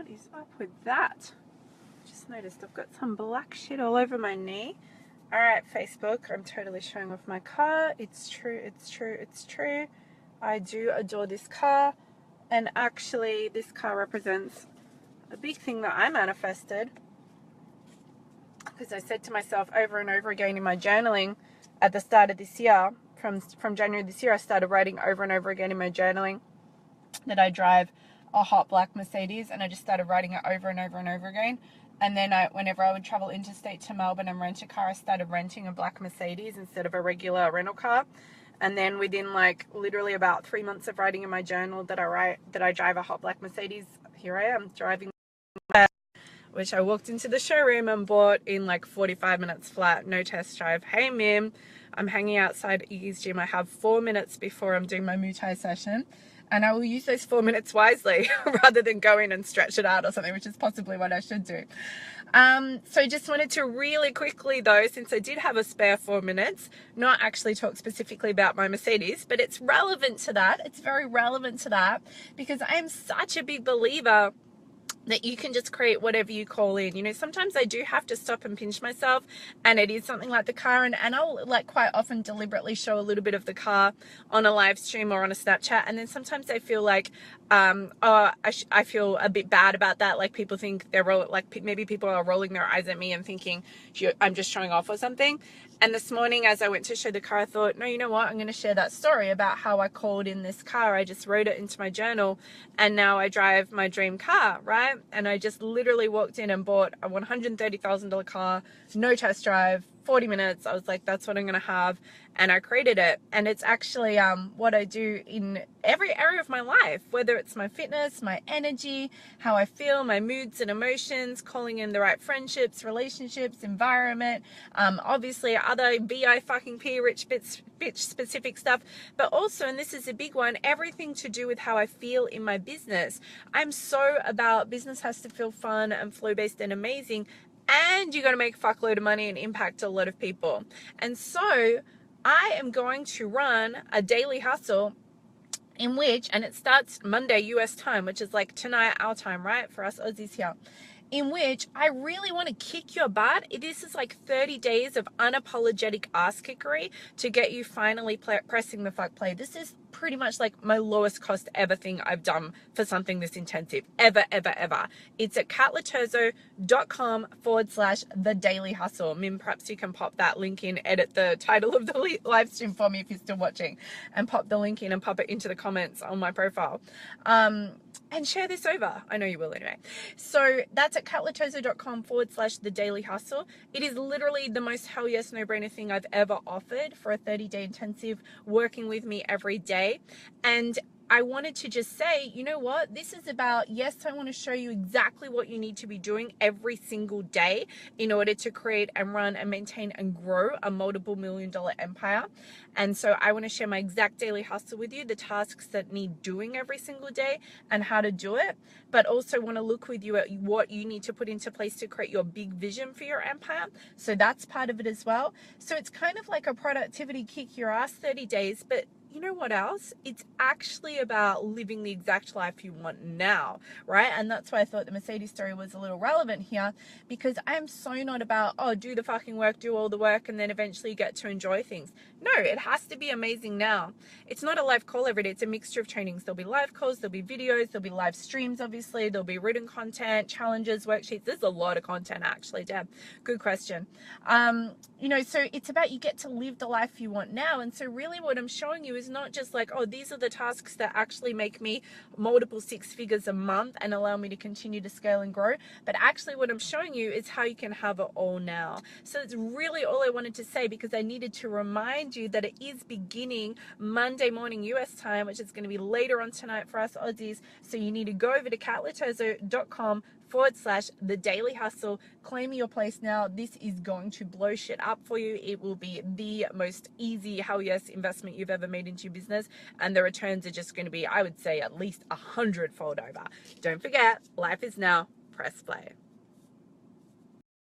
What is up with that? Just noticed I've got some black shit all over my knee. Alright, Facebook, I'm totally showing off my car. It's true, it's true, it's true. I do adore this car. And actually, this car represents a big thing that I manifested. Because I said to myself over and over again in my journaling at the start of this year, from January this year, I started writing over and over again in my journaling that I drive a hot black Mercedes, and I just started writing it over and over and over again. And then whenever I would travel interstate to Melbourne and rent a car, I started renting a black Mercedes instead of a regular rental car. And then within like literally about 3 months of writing in my journal that I drive a hot black Mercedes, here I am driving, which I walked into the showroom and bought in like 45 minutes flat, no test drive. Hey Mim, I'm hanging outside Iggy's gym. I have 4 minutes before I'm doing my Muay Thai session. And I will use those 4 minutes wisely rather than go in and stretch it out or something, which is possibly what I should do. So just wanted to really quickly though, since I did have a spare 4 minutes, not actually talk specifically about my Mercedes, but it's relevant to that. It's very relevant to that because I am such a big believer that you can just create whatever you call in. You know, sometimes I do have to stop and pinch myself, and it is something like the car, and I'll like quite often deliberately show a little bit of the car on a live stream or on a Snapchat, and then sometimes I feel like I feel a bit bad about that, like people think maybe people are rolling their eyes at me and thinking I'm just showing off or something. And this morning as I went to show the car, I thought, no, you know what, I'm going to share that story about how I called in this car. I just wrote it into my journal, and now I drive my dream car, right? And I just literally walked in and bought a $130,000 car, no test drive, 40 minutes. I was like, that's what I'm going to have. And I created it. And it's actually what I do in every area of my life, whether it's my fitness, my energy, how I feel, my moods and emotions, calling in the right friendships, relationships, environment, obviously other BI fucking P rich bitch specific stuff, but also, and this is a big one, everything to do with how I feel in my business. I'm so about business has to feel fun and flow based and amazing. And you got to make a fuckload of money and impact a lot of people. And so I am going to run a daily hustle in which, and it starts Monday US time, which is like tonight our time, right? For us Aussies here. In which I really want to kick your butt. This is like 30 days of unapologetic ass kickery to get you finally pressing the fuck play. This is pretty much like my lowest cost ever thing I've done for something this intensive. Ever. It's at katloterzo.com/the daily hustle. Mim, perhaps you can pop that link in, edit the title of the live stream for me if you're still watching, and pop the link in and pop it into the comments on my profile. And share this over. I know you will anyway. So that's at katloterzo.com/the daily hustle. It is literally the most hell yes, no brainer thing I've ever offered for a 30-day intensive working with me every day. And I wanted to just say, you know what? This is about, yes, I want to show you exactly what you need to be doing every single day in order to create and run and maintain and grow a multiple $1,000,000 empire. And so I want to share my exact daily hustle with you, the tasks that need doing every single day and how to do it, but also want to look with you at what you need to put into place to create your big vision for your empire. So that's part of it as well. So it's kind of like a productivity kick your ass 30 days, but you know what else? It's actually about living the exact life you want now, right? And that's why I thought the Mercedes story was a little relevant here, because I'm so not about, oh, do the fucking work, do all the work, and then eventually get to enjoy things. No, it has to be amazing now. It's not a live call every day. It's a mixture of trainings. There'll be live calls, there'll be videos, there'll be live streams, obviously. There'll be written content, challenges, worksheets. There's a lot of content, actually, Deb. Good question. You know, so it's about you get to live the life you want now. And so really what I'm showing you is not just like, oh, these are the tasks that actually make me multiple 6 figures a month and allow me to continue to scale and grow. But actually what I'm showing you is how you can have it all now. So it's really all I wanted to say, because I needed to remind you that it is beginning Monday morning US time, which is going to be later on tonight for us Aussies. So you need to go over to katloterzo.com/the daily hustle. Claim your place now. This is going to blow shit up for you. It will be the most easy hell yes investment you've ever made into your business, and the returns are just going to be, I would say, at least 100-fold over. Don't forget, life is now. Press play.